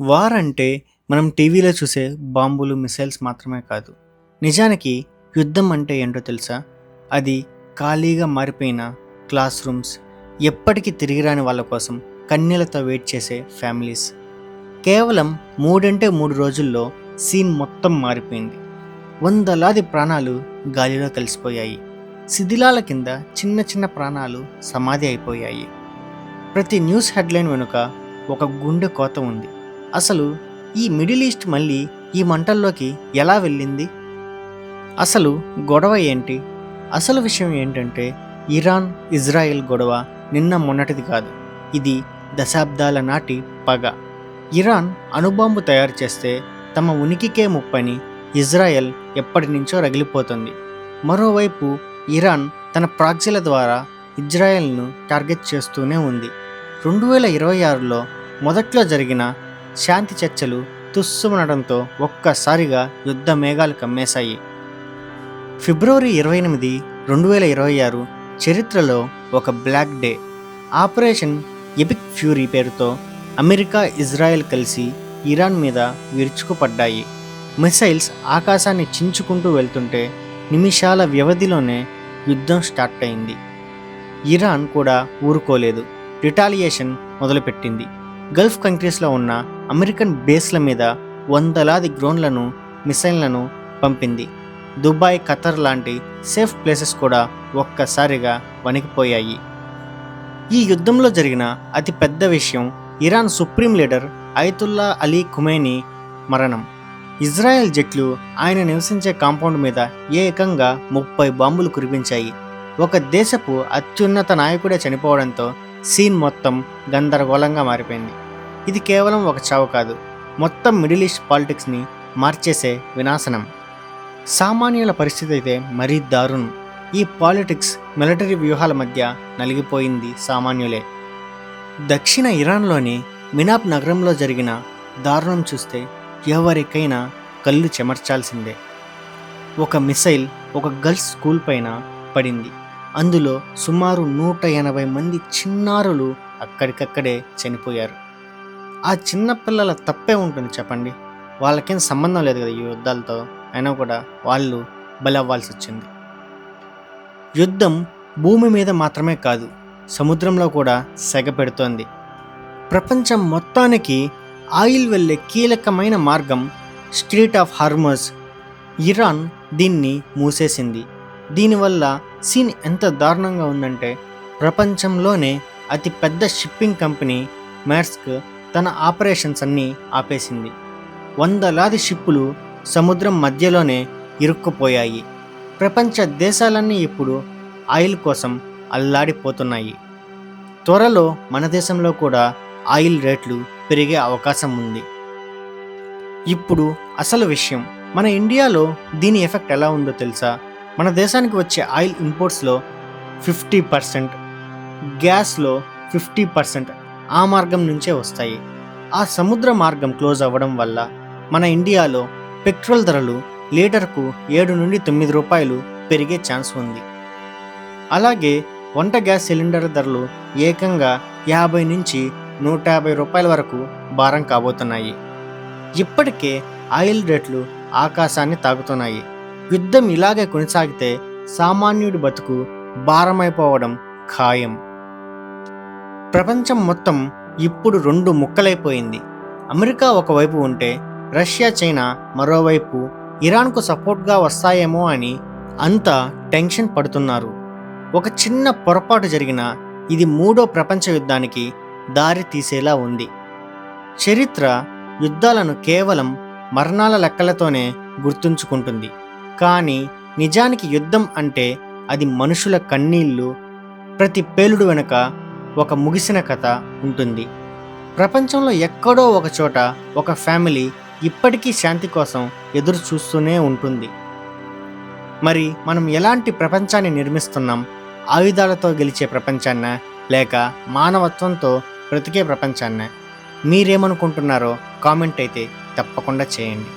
War అంటే మనం టీవీలో చూసే బాంబులు, మిసైల్స్ మాత్రమే కాదు. నిజానికి యుద్ధం అంటే ఏంటో తెలుసా? అది ఖాళీగా మారిపోయిన క్లాస్ రూమ్స్, ఎప్పటికీ తిరిగి రాని వాళ్ళ కోసం కన్నీళ్లతో వెయిట్ చేసే ఫ్యామిలీస్. కేవలం 3 రోజుల్లో సీన్ మొత్తం మారిపోయింది. వందలాది ప్రాణాలు గాలిలో కలిసిపోయాయి. శిథిలాల కింద చిన్న చిన్న ప్రాణాలు సమాధి అయిపోయాయి. ప్రతి న్యూస్ హెడ్లైన్ వెనుక ఒక గుండె కోత ఉంది. అసలు ఈ మిడిల్ ఈస్ట్ మళ్ళీ ఈ మంటల్లోకి ఎలా వెళ్ళింది? అసలు గొడవ ఏంటి? అసలు విషయం ఏంటంటే, ఇరాన్ ఇజ్రాయెల్ గొడవ నిన్న మొన్నటిది కాదు. ఇది దశాబ్దాల నాటి పగ. ఇరాన్ అణుబాంబు తయారు చేస్తే తమ ఉనికికే ముప్పని ఇజ్రాయెల్ ఎప్పటి నుంచో రగిలిపోతుంది. మరోవైపు ఇరాన్ తన ప్రాక్సీల ద్వారా ఇజ్రాయెల్ను టార్గెట్ చేస్తూనే ఉంది. 2026లో మొదట్లో జరిగిన శాంతి చర్చలు తుస్సుమనడంతో ఒక్కసారిగా యుద్ధ మేఘాలు కమ్మేశాయి. ఫిబ్రవరి 28, 2026 చరిత్రలో ఒక black day. Operation epic fury పేరుతో అమెరికా, ఇజ్రాయెల్ కలిసి ఇరాన్ మీద విరుచుకుపడ్డాయి. మిసైల్స్ ఆకాశాన్ని చించుకుంటూ వెళ్తుంటే నిమిషాల వ్యవధిలోనే యుద్ధం స్టార్ట్ అయింది. ఇరాన్ కూడా ఊరుకోలేదు. రిటాలియేషన్ మొదలుపెట్టింది. గల్ఫ్ కంట్రీస్లో ఉన్న అమెరికన్ బేస్ల మీద వందలాది డ్రోన్లను, మిసైళ్లను పంపింది. దుబాయ్, ఖతర్ లాంటి సేఫ్ ప్లేసెస్ కూడా ఒక్కసారిగా వణికిపోయాయి. ఈ యుద్ధంలో జరిగిన అతి పెద్ద విషయం Iran supreme leader Ayatollah Ali Khomeini మరణం. ఇజ్రాయెల్ జెట్లు ఆయన నివసించే కాంపౌండ్ మీద ఏకంగా 30 బాంబులు కురిపించాయి. ఒక దేశపు అత్యున్నత నాయకుడే చనిపోవడంతో సీన్ మొత్తం గందరగోళంగా మారిపోయింది. ఇది కేవలం ఒక చావు కాదు, మొత్తం మిడిల్ ఈస్ట్ పాలిటిక్స్ని మార్చేసే వినాశనం. సామాన్యుల పరిస్థితి అయితే మరీ దారుణం. ఈ పాలిటిక్స్, మిలిటరీ వ్యూహాల మధ్య నలిగిపోయింది సామాన్యులే. దక్షిణ ఇరాన్లోని మినాబ్ నగరంలో జరిగిన దారుణం చూస్తే ఎవరికైనా కళ్ళు చెమర్చాల్సిందే. ఒక మిసైల్ ఒక గర్ల్స్ స్కూల్ పైన పడింది. అందులో సుమారు 180 మంది చిన్నారులు అక్కడికక్కడే చనిపోయారు. ఆ చిన్నపిల్లల తప్పే ఉంటుంది చెప్పండి? వాళ్ళకేం సంబంధం లేదు కదా ఈ యుద్ధాలతో. అయినా కూడా వాళ్ళు బలవ్వాల్సి వచ్చింది. యుద్ధం భూమి మీద మాత్రమే కాదు, సముద్రంలో కూడా సెగ పెడుతోంది. ప్రపంచం మొత్తానికి ఆయిల్ వెళ్ళే కీలకమైన మార్గం స్ట్రీట్ ఆఫ్ హార్మజ్, ఇరాన్ దీన్ని మూసేసింది. దీనివల్ల సీన్ ఎంత దారుణంగా ఉందంటే, ప్రపంచంలోనే అతి పెద్ద షిప్పింగ్ కంపెనీ మెర్స్క్ తన ఆపరేషన్స్ అన్నీ ఆపేసింది. వందలాది షిప్పులు సముద్రం మధ్యలోనే ఇరుక్కుపోయాయి. ప్రపంచ దేశాలన్నీ ఇప్పుడు ఆయిల్ కోసం అల్లాడిపోతున్నాయి. త్వరలో మన దేశంలో కూడా ఆయిల్ రేట్లు పెరిగే అవకాశం ఉంది. ఇప్పుడు అసలు విషయం, మన ఇండియాలో దీని ఎఫెక్ట్ ఎలా ఉందో తెలుసా? మన దేశానికి వచ్చే ఆయిల్ ఇంపోర్ట్స్లో 50%, గ్యాస్లో 50% ఆ మార్గం నుంచే వస్తాయి. ఆ సముద్ర మార్గం క్లోజ్ అవ్వడం వల్ల మన ఇండియాలో పెట్రోల్ ధరలు లీటర్కు 7 నుండి 9 రూపాయలు పెరిగే ఛాన్స్ ఉంది. అలాగే వంట గ్యాస్ సిలిండర్ ధరలు ఏకంగా 50 నుంచి 150 రూపాయల వరకు భారం కాబోతున్నాయి. ఇప్పటికే ఆయిల్ రేట్లు ఆకాశాన్ని తాకుతున్నాయి. యుద్ధం ఇలాగే కొనసాగితే సామాన్యుడి బతుకు భారమైపోవడం ఖాయం. ప్రపంచం మొత్తం ఇప్పుడు 2 ముక్కలైపోయింది. అమెరికా ఒకవైపు ఉంటే రష్యా, చైనా మరోవైపు ఇరాన్కు సపోర్ట్గా వస్తాయేమో అని అంతా టెన్షన్ పడుతున్నారు. ఒక చిన్న పొరపాటు జరిగినా ఇది 3వ ప్రపంచ యుద్ధానికి దారి తీసేలా ఉంది. చరిత్ర యుద్ధాలను కేవలం మరణాల లెక్కలతోనే గుర్తుంచుకుంటుంది. కానీ నిజానికి యుద్ధం అంటే అది మనుషుల కన్నీళ్ళు. ప్రతి పేలుడు వెనుక ఒక ముగిసిన కథ ఉంటుంది. ప్రపంచంలో ఎక్కడో ఒక చోట ఒక ఫ్యామిలీ ఇప్పటికీ శాంతి కోసం ఎదురు చూస్తూనే ఉంటుంది. మరి మనం ఎలాంటి ప్రపంచాన్ని నిర్మిస్తున్నాం? ఆయుధాలతో గెలిచే ప్రపంచాన్నా, లేక మానవత్వంతో బ్రతికే ప్రపంచాన్నా? మీరేమనుకుంటున్నారో కామెంట్ అయితే తప్పకుండా చేయండి.